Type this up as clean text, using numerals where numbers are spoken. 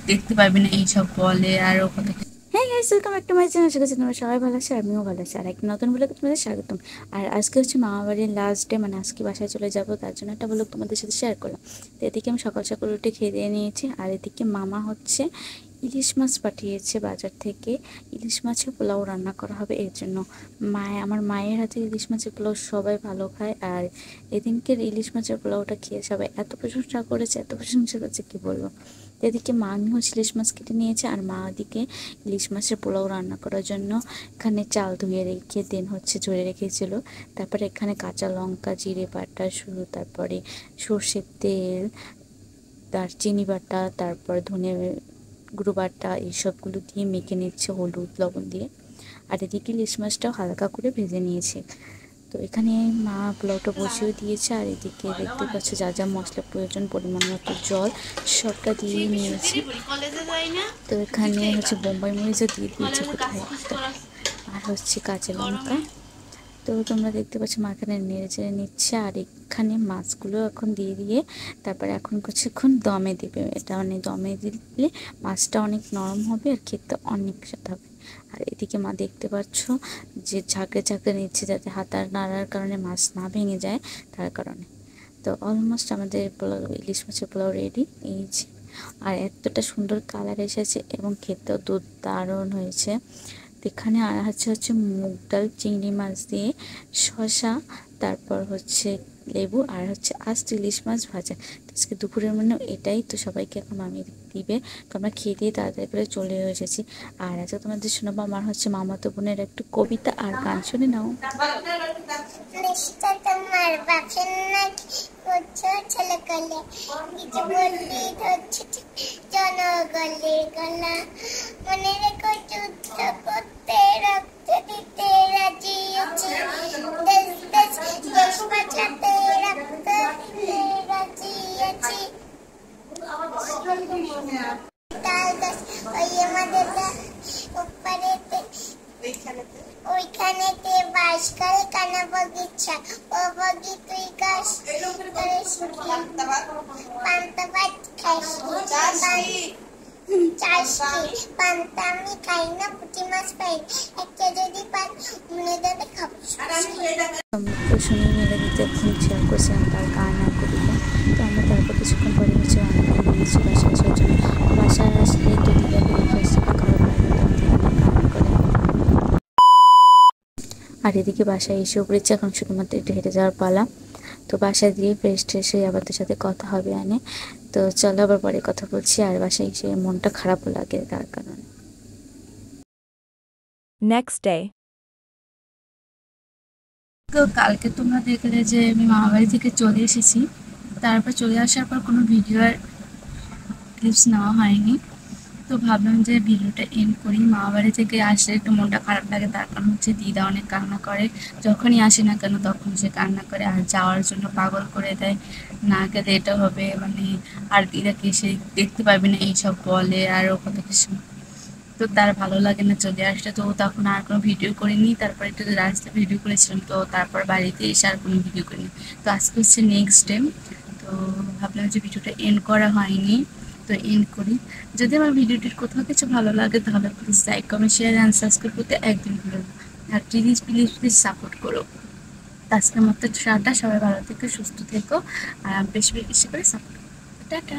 দেখতে পাবি না এইসব বলে আর কত। হ্যাঁ guys, welcome back to my channel. আশা করছি তোমরা সবাই ভালো আছো, আমিও ভালো আছি। আর একটা নতুন ব্লগে তোমাদের স্বাগতম। আর আজকে হচ্ছে মামা বাড়ির লাস্ট ডে, মানে আজকে বাসায় চলে যাবো, তার জন্য একটা ব্লগ তোমাদের সাথে শেয়ার করলাম। তো এদিকে আমি সকাল সকাল উঠে খেয়ে দিয়ে নিয়েছি, আর এদিকে মামা হচ্ছে ইলিশ মাছ পাঠিয়েছে বাজার থেকে। ইলিশ মাছের পোলাও রান্না করা হবে, এর জন্য আমার মায়ের হাতে ইলিশ মাছের পোলাও সবাই ভালো খায়। আর এদিনকের ইলিশ মাছের পোলাওটা খেয়ে সবাই এত প্রশংসা করেছে, এত প্রশংসা করেছে কি বলবো। এদিকে মা হচ্ছে ইলিশ মাছ কেটে নিয়েছে, আর মা ওদিকে ইলিশ মাছের পোলাও রান্না করার জন্য এখানে চাল ধুয়ে রেখে দেন হচ্ছে ঝরে রেখেছিল। তারপরে এখানে কাঁচা লঙ্কা, জিরে বাটা, তারপরে সর্ষের তেল, দারচিনি বাটা, তারপর ধনে গুঁড়ো বাটা, এইসবগুলো দিয়ে মেখে নিচ্ছে হলুদ লবণ দিয়ে। আর এদিকে ইলিশ মাছটাও হালকা করে ভেজে নিয়েছে। তো এখানে মা পোলাওটা বসিয়ে দিয়েছে, আর এদিকে দেখতে পাচ্ছ যা যা মশলা প্রয়োজন, পরিমাণ মতো জল সবটা দিয়ে নিয়েছি। তো এখানে হচ্ছে বোম্বাই মরিচও দিয়ে দিয়েছে কোথায় একটা, আর হচ্ছে কাঁচা লঙ্কা। তো তোমরা দেখতে পাচ্ছ মা এখানে নেড়ে চেড়ে নিচ্ছে। আর এখানে মাছগুলো এখন দিয়ে দিয়ে তারপরে এখন কিছুক্ষণ দমে দেবে। এটা মানে দমে দিলে মাছটা অনেক নরম হবে আর খেতে অনেক স্বাদ হবে। আর এদিকে মা দেখতে পাচ্ছ যে ঝাঁকড়ে ঝাঁকড়ে নিচ্ছে, যাতে হাতার নাড়ার কারণে মাছ না ভেঙে যায়, তার কারণে। তো অলমোস্ট আমাদের পোলাও, ইলিশ মাছের পোলাও রেডি। এই যে, আর এতটা সুন্দর কালার এসেছে এবং খেতেও দারুণ হয়েছে। এখানে আর হচ্ছে মুগ ডাল, চিংড়ি মাছ দিয়ে শসা, তারপর হচ্ছে লেবু, আর হচ্ছে আস্ত ইলিশ মাছ ভাজা। আজকে দুপুরের মেনু এটাই। তো সবাইকে এখন মামি দিবে, তো আমরা খেয়ে দিয়ে তাড়াতাড়ি করে চলে এসেছি। আর আজকে তোমাদের শোনাবো আমার হচ্ছে মামাতো বোনের একটু কবিতা আর গান, শুনে নাও। তোমার বাপের নাকি ছেলে কলে কিছু বললি ধরছে জনগলে গলা, মনে রেখো যুদ্ধ করতে রক্ত দিতে রাজি আছি, দেশ বাঁচাতে রক্ত দিতে রাজি আছি। তাল গাছ ওই আমাদের উপরেতে, ওইখানেতে বাস করে কানা বগিচা, ও বগি তুই গাছ পান্তা ভাত খাইস, পান্তা আমি খাই না, পুঁটি মাছ পাই একটা যদি পান মনে দেবে খাবো। শুনে মেলে দিতে এখন শেয়ার করছিলাম তার গান আর কবিতা। তো আমরা তারপর কিছুক্ষণ পরে হচ্ছে রান্না করে নিয়েছি বাসায় আসার জন্য। বাসায় আসলে তো দিদাকে রেখে আসছে, খারাপ লাগে রান্না করে। আর এদিকে বাসায় এসে পড়েছে, এখন শুধুমাত্র একটু হেঁটে যাওয়ার পালা। তো বাসায় দিয়ে ফ্রেশ ট্রেশ হয়ে আবার তোর সাথে কথা হবে আনে। তো চলো আবার পরে কথা বলছি। আর বাসায় এসে মনটা খারাপও লাগে তার কারণে। Next day. তো কালকে তোমরা দেখলে যে আমি মামাবাড়ি থেকে চলে এসেছি। তারপর চলে আসার পর কোনো ভিডিওর ক্লিপস নেওয়া হয়নি। তো ভাবলাম যে ভিডিওটা এন্ড করি। মামাবাড়ি থেকে আসলে একটু মনটা খারাপ লাগে, তার কারণ হচ্ছে দিদা অনেক কান্না করে। যখনই আসি না কেন তখন সে কান্না করে আর যাওয়ার জন্য পাগল করে দেয়, না গেলে এটা হবে মানে, আর দিদাকে সে দেখতে পারবি না এইসব বলে আরও কত কিছু। তো তার ভালো লাগে না চলে আসলে। তো তখন আর কোনো ভিডিও করিনি। তারপর একটু রাস্তায় ভিডিও করেছিলাম, তো তারপর বাড়িতে এসে আর কোনো ভিডিও করিনি। তো আজকে হচ্ছে নেক্সট ডে। তো ভাবলাম যে ভিডিওটা এন্ড করা হয়নি, তো এন্ড করি। যদি আমার ভিডিওটির কোথাও কিছু ভালো লাগে তাহলে please like, comment, share and subscribe করতে একদম ভুলো না। আর প্লিজ প্লিজ প্লিজ সাপোর্ট করো। আজকের মতো টাটা, সবাই ভালো থেকো, সুস্থ থেকো, আর বেশি বেশি করে সাপোর্ট করো। টাটা।